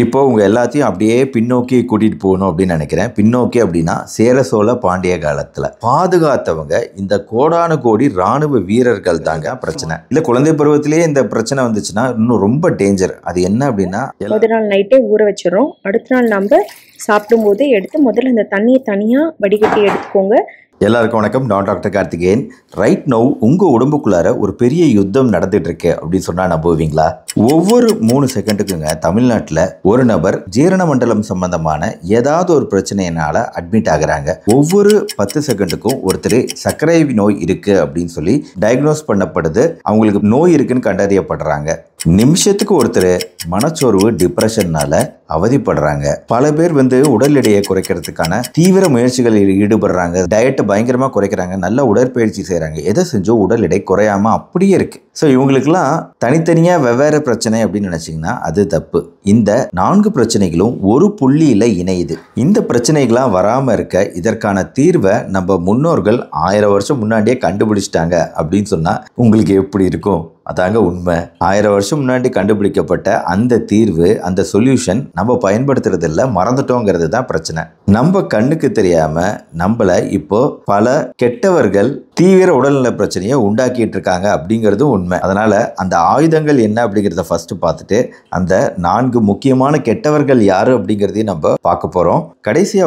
இப்போ உங்க எல்லாத்தையும் அப்படியே பின்னோக்கி கூட்டிட்டு போகணும் அப்படின்னு நினைக்கிறேன். பின்னோக்கி அப்படின்னா சேர சோழ பாண்டிய காலத்துல பாதுகாத்தவங்க இந்த கோடானு கோடி ராணுவ வீரர்கள் தாங்க பிரச்சனை. இல்ல குழந்தை பருவத்திலேயே இந்த பிரச்சனை வந்துச்சுன்னா இன்னும் ரொம்ப டேஞ்சர். அது என்ன அப்படின்னா, முதல் நாள் நைட்டே ஊற வச்சிடறோம். அடுத்த நாள் நம்ம சாப்பிடும்போது எடுத்து முதல்ல இந்த தண்ணியை தனியா வடிகட்டி எடுத்துக்கோங்க. எல்லாருக்கும் வணக்கம். நான் டாக்டர் கார்த்திகேயன். ரைட் நவ் உங்க உடம்புக்குள்ளார ஒரு பெரிய யுத்தம் நடந்துட்டு இருக்கு அப்படின்னு சொன்னா நம்புவீங்களா? ஒவ்வொரு 3 செகண்டுக்குங்க தமிழ்நாட்டில் ஒரு நபர் ஜீரண மண்டலம் சம்பந்தமான ஏதாவது ஒரு பிரச்சனையினால அட்மிட் ஆகுறாங்க. ஒவ்வொரு 10 செகண்டுக்கும் ஒருத்தர் சர்க்கரை நோய் இருக்கு அப்படின்னு சொல்லி டயக்னோஸ் பண்ணப்படுது. அவங்களுக்கு நோய் இருக்குன்னு கண்டறியப்படுறாங்க. நிமிஷத்துக்கு ஒருத்தர் மனச்சோர்வு டிப்ரெஷன்னால அவதிப்படுறாங்க. பல பேர் உடல் எடையை குறைக்கிறதுக்கான தீவிர முயற்சிகளில் ஈடுபடுறாங்க. டயட்டை பயங்கரமா குறைக்கிறாங்க. நல்ல உடற்பயிற்சி செய்யறாங்க. எதை செஞ்சோ உடல் எடை குறையாம அப்படியே இருக்கு. ஸோ இவங்களுக்குலாம் தனித்தனியா வெவ்வேறு பிரச்சனை அப்படின்னு நினைச்சீங்கன்னா அது தப்பு. இந்த 4 பிரச்சனைகளும் ஒரு புள்ளியில இணையுது. இந்த பிரச்சனைகளாம் வராம இருக்க இதற்கான தீர்வை நம்ம முன்னோர்கள் 1000 வருஷம் முன்னாடியே கண்டுபிடிச்சிட்டாங்க அப்படின்னு சொன்னா உங்களுக்கு எப்படி இருக்கும்? அதாங்க உண்மை. 1000 வருஷம் முன்னாடி கண்டுபிடிக்கப்பட்ட அந்த தீர்வு, அந்த சொல்யூஷன் நம்ம பயன்படுத்துறது இல்லை, மறந்துட்டோங்கிறது தான் பிரச்சனை. நம்ம கண்ணுக்கு தெரியாம நம்மள இப்போ பல கெட்டவர்கள் தீவிர உடல்நல பிரச்சனையை உண்டாக்கிட்டு இருக்காங்க அப்படிங்கிறது உண்மை. அதனால அந்த ஆயுதங்கள் என்ன அப்படிங்கிறத ஃபர்ஸ்ட் பார்த்துட்டு அந்த 4 முக்கியமான கெட்டவர்கள் யாரு அப்படிங்கிறதையும் நம்ம பார்க்க போறோம். கடைசியா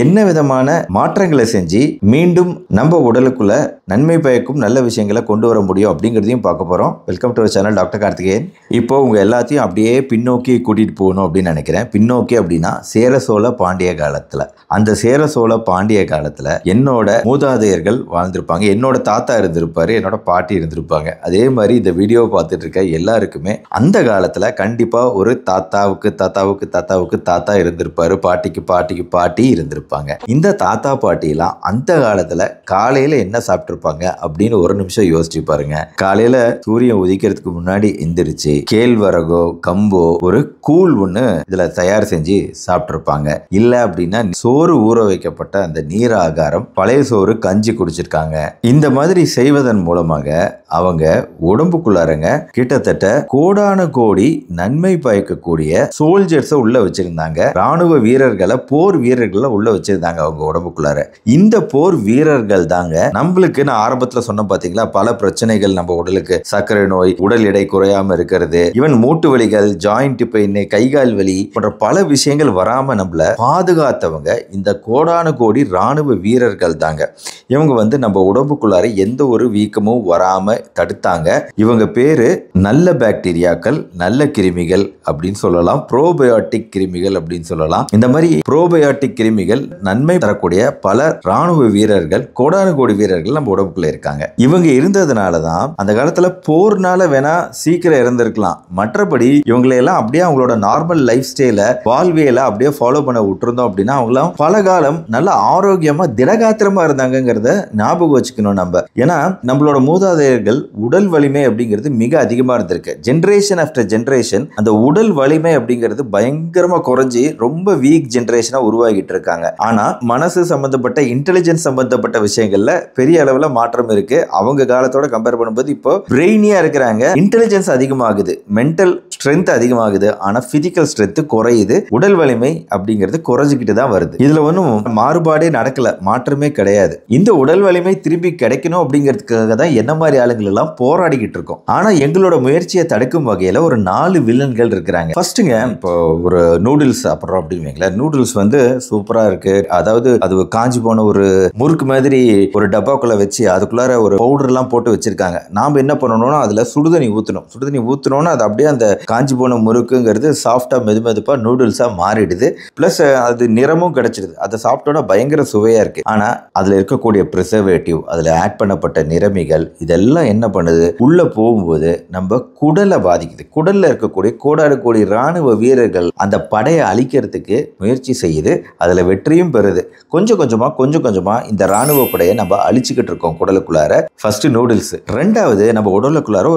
என்ன விதமான மாற்றங்களை செஞ்சு மீண்டும் நம்ம உடலுக்குள்ள நன்மை பயக்கும் நல்ல விஷயங்களை கொண்டு வர முடியும் அப்படிங்கிறதையும் பார்க்க போறோம். Welcome to channel doctor Karthikeyan. இப்போ உங்க எல்லாத்தையும் அப்படியே பின்னோக்கி கூட்டிட்டு போகணும் அப்படின்னு நினைக்கிறேன். பின்னோக்கி அப்படின்னா சேர சோழ பாண்டிய காலத்துல, அந்த சேர சோழ பாண்டிய காலத்துல என்னோட மூதாதையர்கள் வாழ்ந்திருப்பாங்க. என்னோட தாத்தா இருந்திருப்பாரு, என்னோட பாட்டி இருந்திருப்பாங்க. அதே மாதிரி இந்த வீடியோ பார்த்துட்டு இருக்க எல்லாருக்குமே அந்த காலத்துல கண்டிப்பா ஒரு தாத்தாவுக்கு தாத்தாவுக்கு தாத்தாவுக்கு தாத்தா இருந்திருப்பாரு, பாட்டிக்கு பாட்டிக்கு பாட்டி இருந்திருப்பாங்க. இந்த தாத்தா பாட்டி எல்லாம் அந்த காலத்துல காலையில என்ன சாப்பிட்டிருப்பாங்க அப்படின்னு ஒரு நிமிஷம் யோசிச்சு பாருங்க. காலையில சூரியன் உதிக்கிறதுக்கு முன்னாடி எந்திரிச்சு கேழ்வரகோ கம்போ ஒரு கூழ் ஒண்ணு இதுல தயார் செஞ்சு சாப்பிட்டிருப்பாங்க. இல்ல அப்படின்னா சோறு ஊற வைக்கப்பட்ட அந்த நீர் ஆகாரம், பழைய சோறு, கஞ்சி குடிச்சிருக்காங்க. இந்த மாதிரி செய்வதன் மூலமாக அவங்க உடம்புக்குள்ளாரங்க கிட்டத்தட்ட கோடான கோடி நன்மை பயக்கக்கூடிய சோல்ஜர்ஸை உள்ள வச்சிருந்தாங்க. ராணுவ வீரர்களை, போர் வீரர்களை உள்ள வச்சிருந்தாங்க அவங்க உடம்புக்குள்ளார. இந்த போர் வீரர்கள் தாங்க நம்மளுக்கு, நான் ஆரம்பத்துல சொன்ன பாத்தீங்களா, பல பிரச்சனைகள் நம்ம உடலுக்கு, சர்க்கரை நோய், உடல் எடை குறையாம இருக்கிறது, ஈவன் மூட்டு வலிகள், ஜாயிண்ட் பெயின், கைகால் வலி போன்ற பல விஷயங்கள் வராம நம்மள பாதுகாத்தவங்க இந்த கோடான கோடி ராணுவ வீரர்கள் தாங்க. இவங்க நம்ம உடம்புக்குள்ளார எந்த ஒரு வீக்கமும் வராம தடுத்தாங்க. இவங்க பேரு நல்ல பாக்டீரியாக்கள், நல்ல கிருமிகள் அப்படின்னு சொல்லலாம், ப்ரோபயோட்டிக் கிருமிகள் அப்படின்னு சொல்லலாம். இந்த மாதிரி ப்ரோபயோட்டிக் கிருமிகள் நன்மை தரக்கூடிய பல ராணுவ வீரர்கள், கோடான கோடி வீரர்கள் நம்ம உடம்புக்குள்ள இருக்காங்க. இவங்க இருந்ததுனாலதான் அந்த காலத்துல போர்னால வேணா சீக்கிரம் இறந்திருக்கலாம். மற்றபடி இவங்களை எல்லாம் அப்படியே அவங்களோட நார்மல் லைஃப் ஸ்டைல, வாழ்வியல அப்படியே ஃபாலோ பண்ண விட்டுருந்தோம் அப்படின்னா அவங்களாம் பல காலம் நல்ல ஆரோக்கியமா திடகாத்திரமா இருந்தாங்கிறத ஞாபகம் வச்சுக்கணும் நம்ம. ஏன்னா நம்மளோட மூதாதையர்கள் உடல் வலிமை அப்படிங்கிறது மிக அதிகமா இருந்திருக்கு. ஜெனரேஷன் ஆஃப்டர் ஜெனரேஷன் அந்த உடல் வலிமை அப்படிங்கிறது பயங்கரமா குறைஞ்சி ரொம்ப வீக் ஜெனரேஷனா உருவாகிட்டு இருக்காங்க. ஆனா மனசு சம்பந்தப்பட்ட, இன்டெலிஜென்ஸ் சம்பந்தப்பட்ட விஷயங்கள்ல பெரிய அளவுல மாற்றம் இருக்கு. அவங்க காலத்தோட கம்பேர் பண்ணும்போது இப்போ பிரெயினியா இருக்கிறாங்க. இன்டெலிஜென்ஸ் அதிகமாகுது, மென்டல் ஸ்ட்ரென்த் அதிகமாகுது, ஆனா பிசிக்கல் ஸ்ட்ரென்த் குறையுது. உடல் வலிமை அப்படிங்கிறது குறைஞ்சிக்கிட்டு தான் வருது. இதுல ஒன்றும் மாறுபாடே நடக்கல, மாற்றமே கிடையாது. இந்த உடல் வலிமை திருப்பி கிடைக்கணும் அப்படிங்கிறதுக்காக தான் என்ன மாதிரி ஆளுங்கள் எல்லாம் போராடிக்கிட்டு இருக்கோம். ஆனா எங்களோட முயற்சியை தடுக்கும் வகையில ஒரு 4 வில்லன்கள் இருக்கிறாங்க. ஃபர்ஸ்ட்டுங்க, இப்போ ஒரு நூடுல்ஸ் சாப்பிட்றோம் அப்படின்னு, நூடுல்ஸ் சூப்பரா இருக்கு. அதாவது அது காஞ்சி போன ஒரு முறுக்கு மாதிரி ஒரு டப்பாக்குள்ள வச்சு அதுக்குள்ளார ஒரு பவுடர் எல்லாம் போட்டு வச்சிருக்காங்க. நாம என்ன பண்ணணும்னா அதுல சுடுதண்ணி ஊற்றணும். சுடுதண்ணி ஊற்றணும்னா அது அப்படியே அந்த காஞ்சி போன முறுக்குங்கிறது சாஃப்டா மெதுமெதுப்பா நூடுல்ஸா மாறிடுது. பிளஸ் அது நிறமும் கிடைச்சிடுது. அதை சாப்பிட்டோன்னா பயங்கர சுவையா இருக்கு. ஆனா அதுல இருக்கக்கூடிய ப்ரிசர்வேட்டிவ், அதுல ஆட் பண்ணப்பட்ட நிறமிகள், இதெல்லாம் என்ன பண்ணுது, உள்ள போகும்போது நம்ம குடலை பாதிக்குது. குடல்ல இருக்கக்கூடிய கோடான கோடி ராணுவ வீரர்கள் அந்த படையை அழிக்கிறதுக்கு முயற்சி செய்யுது. அதுல வெற்றியும் பெறுது. கொஞ்சம் கொஞ்சமா இந்த ராணுவ படையை நம்ம அழிச்சுக்கிட்டு இருக்கோம். இருக்கும் குடலுக்குள்ளார. ஃபர்ஸ்ட் நூடுல்ஸ், ரெண்டாவது நம்ம உடலுக்குள்ளார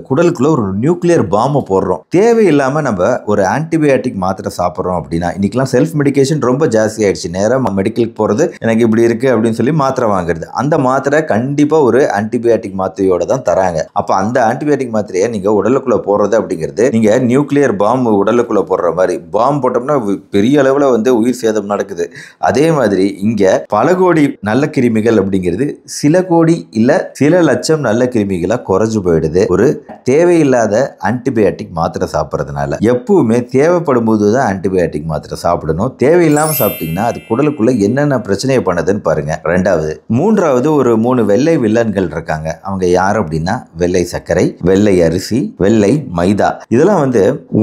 குடலுக்குள்ள ஒரு நியூக்ளியர் பாம்பை போடுறோம். தேவையில்லாம நம்ம ஒரு ஆன்டிபயோட்டிக் மாத்திரை சாப்பிட்றோம் அப்படின்னா, இன்னைக்கெல்லாம் செல்ஃப் மெடிகேஷன் ரொம்ப ஜாஸ்தி ஆயிடுச்சு. நேரம் மெடிக்கலுக்கு போறது, எனக்கு இப்படி இருக்கு அப்படின்னு சொல்லி மாத்திரை வாங்குறது. அந்த மாத்திரை கண்டிப்பா ஒரு ஆன்டிபயோட்டிக் மாத்திரையோட தான் தராங்க. அப்ப அந்த ஆன்டிபயோட்டிக் மாத்திரையை நீங்க உடலுக்குள்ள போடுறது அப்படிங்கிறது நீங்க நியூக்ளியர் பாம்பு உடலுக்குள்ள போடுற மாதிரி. பாம்பு போட்டோம்னா பெரிய அளவுல உயிர் சேதம் நடக்குது. அதே மாதிரி இங்க பல கோடி நல்ல கிருமிகள் அப்படிங்கிறது சில கோடி இல்ல சில லட்சம் நல்ல கிருமிகளா குறைஞ்சு போயிடுது ஒரு தேவையில்லாத ஆன்டிபயோட்டிக் மாத்திரை சாப்பிட்றதுனால. எப்பவுமே தேவைப்படும் போதுதான் ஆன்டிபயோட்டிக் மாத்திரை சாப்பிடணும். தேவையில்லாம சாப்பிட்டீங்கன்னா அது குடலுக்குள்ள என்னென்ன பிரச்சனையை பண்ணுதுன்னு பாருங்க. ரெண்டாவது, மூன்றாவது ஒரு 3 வெள்ளை வில்லன்கள் இருக்காங்க. அவங்க யார் அப்படின்னா, வெள்ளை சர்க்கரை, வெள்ளை அரிசி, வெள்ளை மைதா. இதெல்லாம்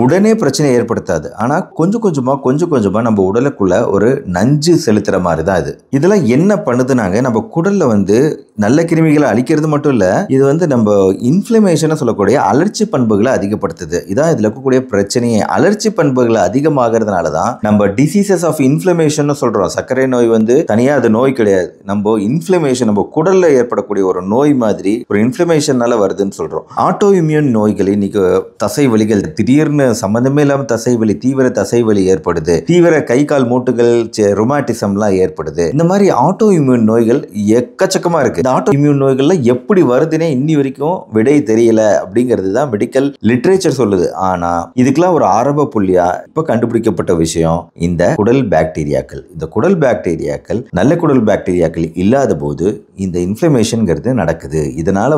உடனே பிரச்சனை ஏற்படுத்தாது. ஆனா கொஞ்சம் கொஞ்சமா நம்ம உடலுக்குள்ள ஒரு நஞ்சு செலுத்துற மாதிரி தான் இது. இதெல்லாம் என்ன பண்ணுதுனாங்க, நம்ம குடல்ல நல்ல கிருமிகளை அழிக்கிறது மட்டும் இல்ல, இது நம்ம இன்ஃப்ளமேஷன் சொல்லக்கூடிய அலர்ச்சி பண்புகளை அதிகப்படுத்துது. இதான் இதுல இருக்கக்கூடிய பிரச்சனையே. அலர்ச்சி பண்புகளை அதிகமாகிறதுனால தான் நம்ம டிசீசஸ் ஆஃப் இன்ஃப்ளமேஷன் சொல்றோம். சர்க்கரை நோய் தனியா அது நோய் கிடையாது. நம்ம இன்ஃப்ளமேஷன், நம்ம குடல்ல ஏற்படக்கூடிய ஒரு நோய் மாதிரி ஒரு இன்ஃப்ளமேஷனால வருதுன்னு சொல்றோம். ஆட்டோ இம்யூன் நோய்கள், இன்னைக்கு தசை வலிகள், திடீர்னு சம்பந்தமே இல்லாம தசை வலி, தீவிர தசை வலி ஏற்படுது, தீவிர கை கால் மூட்டுகள் ருமாட்டிசம்லாம் ஏற்படுது. இந்த மாதிரி ஆட்டோ இம்யூன் நோய்கள் எக்கச்சக்கமா இருக்கு. இந்த ஆட்டோ இம்யூன் நோய்கள்ல எப்படி வருதுன்னே இன்னி வரைக்கும் விடை தெரியல அப்படிங்கிறது தான் மெடிக்கல் லிட்ரேச்சர் சொல்லுது. ஆனா இதுக்கெல்லாம் ஒரு ஆரம்ப புள்ளியா இப்ப கண்டுபிடிக்கப்பட்ட விஷயம் இந்த குடல் பாக்டீரியாக்கள். இந்த குடல் பாக்டீரியாக்கள் நல்ல குடல் பாக்டீரியாக்கள் இல்லாத போது இந்த இன்ஃப்ளமேஷன்ங்கிறது நடக்குது. இதனால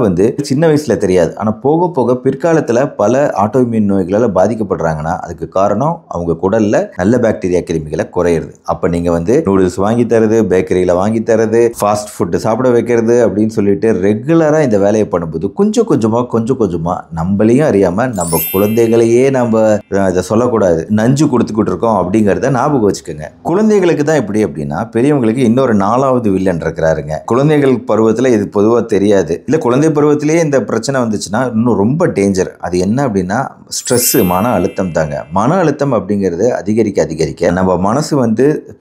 சின்ன வயசுல தெரியாது, ஆனா போக போக பிற்காலத்துல பல ஆட்டோ இம்யூன் நோய்களால பாதிக்கப்படுறாங்கன்னா அதுக்கு காரணம் அவங்க குடல்ல நல்ல பாக்டீரியா கிருமிகளை குறையிறது. அப்ப நீங்க நூடுல்ஸ் வாங்கி தரது, பேக்கரியில வாங்கி தரது, ஃபாஸ்ட் ஃபுட் சாப்பிட வைக்கிறது அப்படின்னு சொல்லிட்டு ரெகுலரா இந்த வேலையை பண்ணும்போது கொஞ்சம் கொஞ்சமா நம்மளையும் அறியாம நம்ம குழந்தைகளையே நம்ம இதை சொல்லக்கூடாது, நஞ்சு கொடுத்துக்கிட்டு இருக்கோம் அப்படிங்கறத ஞாபகம் வச்சுக்கோங்க. குழந்தைகளுக்கு தான் இப்படி அப்படின்னா, பெரியவங்களுக்கு இன்னொரு 4வது வில்லன் இருக்கிறாருங்க. குழந்தைகள் பருவத்துல இது பொதுவா தெரியாது. இல்ல குழந்தை பருவத்திலேயே இந்த பிரச்சனை வந்துச்சுன்னா இன்னும் ரொம்ப டேஞ்சர். அது என்ன அப்படின்னா, ஸ்ட்ரெஸ், மன அழுத்தம் தாங்க. மன அழுத்தம் அப்படிங்கிறது அதிகரிக்க நம்ம மனசு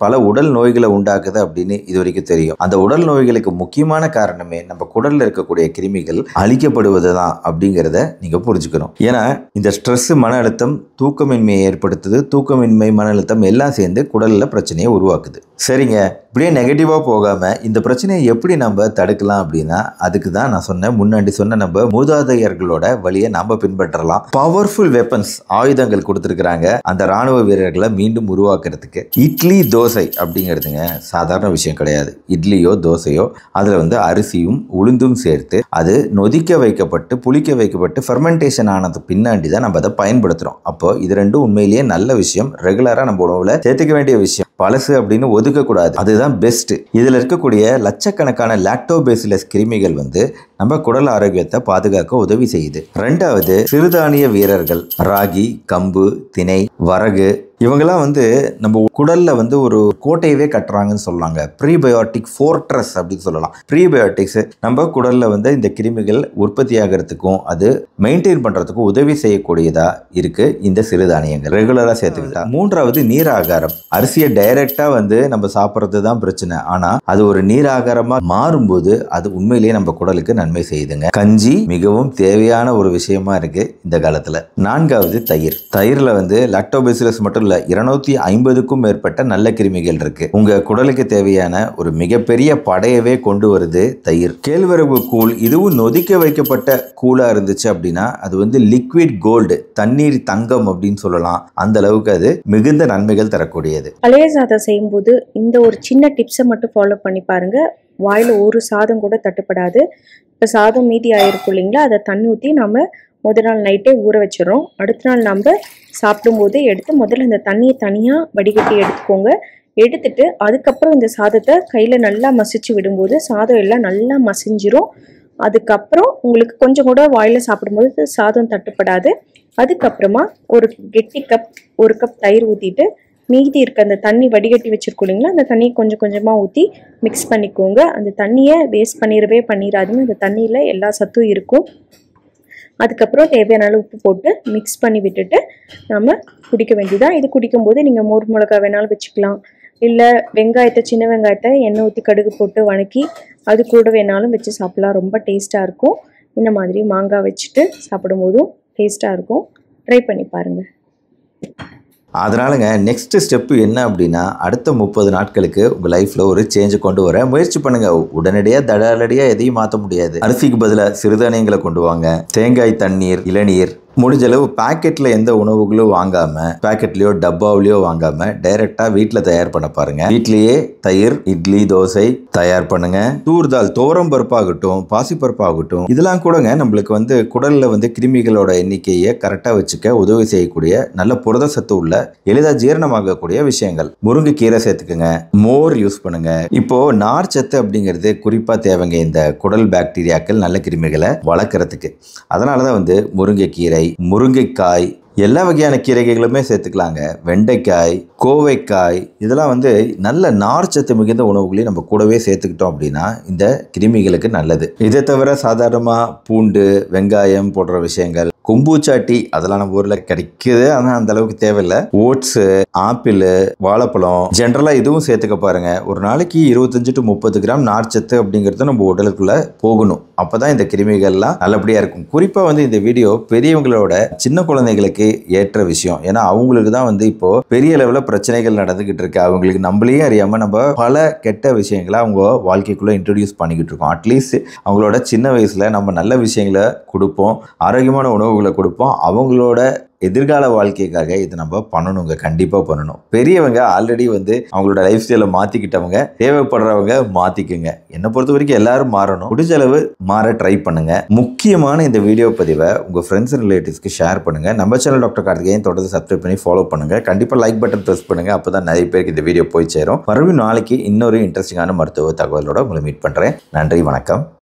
பல உடல் நோய்களை உண்டாக்குது அப்படின்னு இது வரைக்கும் தெரியும். அந்த உடல் நோய்களுக்கு முக்கியமான காரணமே நம்ம குடல்ல இருக்கக்கூடிய கிருமிகள் அழிக்கப்படுவது தான் அப்படிங்கிறத நீங்க புரிஞ்சுக்கணும். ஏன்னா இந்த ஸ்ட்ரெஸ், மன அழுத்தம் தூக்கமின்மையை ஏற்படுத்துது. தூக்கமின்மை, மன அழுத்தம் எல்லாம் சேர்ந்து குடல்ல பிரச்சனையை உருவாக்குது. சரிங்க, இப்படியே நெகட்டிவா போகாம இந்த பிரச்சனையை எப்படி நம்ம தடுக்கலாம் அப்படின்னா, அதுக்கு தான் நான் முன்னாடி சொன்ன நம்ம மூதாதையர்களோட வழியை நாம பின்பற்றலாம். பவர்ஃபுல் வெப்பன்ஸ், ஆயுதங்கள் கொடுத்துருக்காங்க அந்த ராணுவ வீரர்களை மீண்டும் உருவாக்குறதுக்கு. இட்லி தோசை அப்படிங்கிறதுங்க சாதாரண விஷயம் கிடையாது. இட்லியோ தோசையோ அதுல அரிசியும் உளுந்தும் சேர்த்து அது நொதிக்க வைக்கப்பட்டு புளிக்க வைக்கப்பட்டு ஃபெர்மெண்டேஷன் ஆனது பின்னாடி தான் நம்ம அதை பயன்படுத்துறோம். அப்போ இது ரெண்டும் உண்மையிலேயே நல்ல விஷயம். ரெகுலரா நம்ம உணவுல சேர்த்துக்க வேண்டிய விஷயம். பழசு அப்படின்னு ஒதுக்க கூடாது, அதுதான் பெஸ்ட். இதுல இருக்கக்கூடிய லட்சக்கணக்கான லாக்டோபேசிலஸ் கிருமிகள் நம்ம குடல் ஆரோக்கியத்தை பாதுகாக்க உதவி செய்யுது. ரெண்டாவது, சிறுதானிய வீரர்கள், ராகி, கம்பு, திணை, வரகு, இவங்கெல்லாம் நம்ம குடல்ல ஒரு கோட்டையவே கட்டுறாங்கன்னு சொல்லலாங்க. ப்ரீபயோட்டிக் ஃபோர்ட்ரஸ் அப்படின்னு சொல்லலாம். ப்ரீபயோட்டிக்ஸ் நம்ம குடல்ல இந்த கிருமிகள் உற்பத்தி ஆகிறதுக்கும் அது மெயின்டைன் பண்றதுக்கும் உதவி செய்யக்கூடியதா இருக்கு இந்த சிறுதானியங்கள் ரெகுலரா சேர்த்துக்கிட்டா. மூன்றாவது, நீர் ஆகாரம். அரிசியை டைரக்டா நம்ம சாப்பிட்றது தான் பிரச்சனை. ஆனா அது ஒரு நீர் ஆகாரமா மாறும்போது அது உண்மையிலேயே நம்ம குடலுக்கு நன்மை செய்யுதுங்க. கஞ்சி மிகவும் தேவையான ஒரு விஷயமா இருக்கு இந்த காலத்துல. நான்காவது, தயிர். தயிர்ல லாக்டோபேசிலஸ் மட்டும் 250க்கும் மேற்பட்ட நல்ல கிருமிகள் இருக்கு. உங்க குடலுக்கு தேவையான ஒரு மிகப்பெரிய படையவே கொண்டு வருது தயிர். கேழ்வரகு கூழ், இதுவும் நொதிக்க வைக்கப்பட்ட கூழா இருந்துச்சு அப்படின்னா அது லிக்விட் கோல்டு, தண்ணீர் தங்கம் அப்படின்னு சொல்லலாம். அந்த அளவுக்கு அது மிகுந்த நன்மைகள் தரக்கூடியது. பழைய சாதம் செய்யும்போது இந்த ஒரு சின்ன டிப்ஸை மட்டும் ஃபாலோ பண்ணி பாருங்க. வாயில ஒரு சாதம் கூட தட்டுப்படாது. இப்போ சாதம் மீதி ஆயிருக்கும் இல்லைங்களா, அதை தண்ணி ஊற்றி நம்ம முதல் நாள் நைட்டே ஊற வச்சிடறோம். அடுத்த நாள் நம்ம சாப்பிடும்போது எடுத்து முதல்ல இந்த தண்ணியை தனியாக வடிகட்டி எடுத்துக்கோங்க. எடுத்துட்டு அதுக்கப்புறம் இந்த சாதத்தை கையில் நல்லா மசிச்சு விடும்போது சாதம் எல்லாம் நல்லா மசிஞ்சிரும். அதுக்கப்புறம் உங்களுக்கு கொஞ்சம் கூட வாயில் சாப்பிடும்போது சாதம் தட்டுப்படாது. அதுக்கப்புறமா ஒரு கப் தயிர் ஊற்றிட்டு மீதி இருக்க அந்த தண்ணி வடிகட்டி வச்சிருக்கோம் இல்லைங்களா, அந்த தண்ணியை கொஞ்சம் கொஞ்சமாக ஊற்றி மிக்ஸ் பண்ணிக்கோங்க. அந்த தண்ணியை வேஸ்ட் பண்ணிடாதீங்க. அந்த தண்ணியில் எல்லா சத்தும் இருக்கும். அதுக்கப்புறம் தேவையான அளவு உப்பு போட்டு மிக்ஸ் பண்ணி விட்டுட்டு நம்ம குடிக்க வேண்டியதான். இது குடிக்கும்போது நீங்கள் மோர் மிளகா வேணாலும் வச்சுக்கலாம், இல்லை வெங்காயத்தை, சின்ன வெங்காயத்தை எண்ணெய் ஊற்றி கடுகு போட்டு வணக்கி அது கூட வேணாலும் வச்சு சாப்பிட்லாம். ரொம்ப டேஸ்ட்டாக இருக்கும். இந்த மாதிரி மாங்காய் வச்சுட்டு சாப்பிடும்போதும் டேஸ்ட்டாக இருக்கும். ட்ரை பண்ணி பாருங்கள். அதனாலங்க நெக்ஸ்ட் ஸ்டெப்பு என்ன அப்படின்னா, அடுத்த 30 நாட்களுக்கு உங்கள் லைஃப்பில் ஒரு சேஞ்சை கொண்டு வர முயற்சி பண்ணுங்கள். உடனடியாக தடாலடியாக எதையும் மாற்ற முடியாது. அரிசிக்கு பதிலாக சிறுதானியங்களை கொண்டு வாங்க. தேங்காய் தண்ணீர், இளநீர், முடிஞ்ச அளவு பாக்கெட்டில் எந்த உணவுகளும் வாங்காமல், பாக்கெட்லேயோ டப்பாவிலையோ வாங்காமல் டைரெக்டாக வீட்டில் தயார் பண்ண பாருங்கள். வீட்லேயே தயிர், இட்லி, தோசை தயார் பண்ணுங்க. தூர்தால், தோரம் பருப்பாகட்டும், பாசிப்பருப்பாகட்டும், இதெல்லாம் கூடங்க நம்மளுக்கு குடலில் கிருமிகளோட எண்ணிக்கையை கரெக்டாக வச்சுக்க உதவி செய்யக்கூடிய நல்ல புரத சத்து உள்ள எளிதாக ஜீரணமாகக்கூடிய விஷயங்கள். முருங்கைக்கீரை சேர்த்துக்குங்க. மோர் யூஸ் பண்ணுங்க. இப்போ நார் சத்து அப்படிங்கிறது குறிப்பாக தேவைங்க இந்த குடல் பாக்டீரியாக்கள், நல்ல கிருமிகளை வளர்க்குறதுக்கு. அதனால தான் முருங்கைக்கீரை, முருங்கைக்காய், எல்லா வகையான கீரைகளுமே சேர்த்துக்கலாங்க. வெண்டைக்காய், கோவைக்காய், இதெல்லாம் நல்ல நார்ச்சத்து மிகுந்த உணவுகளையும் நம்ம கூடவே சேர்த்துக்கிட்டோம் அப்படின்னா இந்த கிருமிகளுக்கு நல்லது. இதை தவிர சாதாரணமாக பூண்டு, வெங்காயம் போன்ற விஷயங்கள், கொம்பூச்சாட்டி, அதெல்லாம் நம்ம ஊரில் கிடைக்குது, ஆனால் அந்த அளவுக்கு தேவையில்லை. ஓட்ஸு, ஆப்பிள், வாழைப்பழம், ஜென்ரலாக இதுவும் சேர்த்துக்க பாருங்க. ஒரு நாளைக்கு 25 to 30 கிராம் நார்ச்சத்து அப்படிங்கிறது நம்ம உடலுக்குள்ள போகணும். அப்போதான் இந்த கிருமிகள்லாம் நல்லபடியாக இருக்கும். குறிப்பாக இந்த வீடியோ பெரியவங்களோட சின்ன குழந்தைகளுக்கு ஏற்ற விஷயம். ஏன்னா அவங்களுக்கு தான் இப்போ பெரிய லெவலில் பிரச்சனைகள் நடந்துகிட்டு இருக்கு. அவங்களுக்கு நம்மளையே அறியாமல் நம்ம பல கெட்ட விஷயங்களை அவங்க வாழ்க்கைக்குள்ளே இன்ட்ரடியூஸ் பண்ணிக்கிட்டு இருக்கோம். அட்லீஸ்ட் அவங்களோட சின்ன வயசில் நம்ம நல்ல விஷயங்களை கொடுப்போம், ஆரோக்கியமான உணவுகளை கொடுப்போம். அவங்களோட எதிர்கால வாழ்க்கைக்காக இது நம்ம பண்ணணுங்க. கண்டிப்பாக பண்ணணும். பெரியவங்க ஆல்ரெடி அவங்களோட லைஃப் ஸ்டைலை மாற்றிக்கிட்டவங்க, தேவைப்படுறவங்க மாற்றிக்குங்க. என்னை பொறுத்த வரைக்கும் எல்லாரும் மாறணும். முடிஞ்ச அளவு மாற ட்ரை பண்ணுங்க. முக்கியமான இந்த வீடியோ பதிவை உங்கள் ஃப்ரெண்ட்ஸ் அண்ட் ரிலேட்டிவ்ஸ்க்கு ஷேர் பண்ணுங்க. நம்ம சேனல் டாக்டர் கார்த்திகேயன் தொடர்ந்து சப்ஸ்கிரைப் பண்ணி ஃபாலோ பண்ணுங்க. கண்டிப்பாக லைக் பட்டன் ப்ரெஸ் பண்ணுங்க. அப்போ தான் நிறைய பேருக்கு இந்த வீடியோ போய் சேரும். மறுபடியும் நாளைக்கு இன்னொரு இன்ட்ரெஸ்டிங்கான மருத்துவ தகவலோட உங்களை மீட் பண்ணுறேன். நன்றி, வணக்கம்.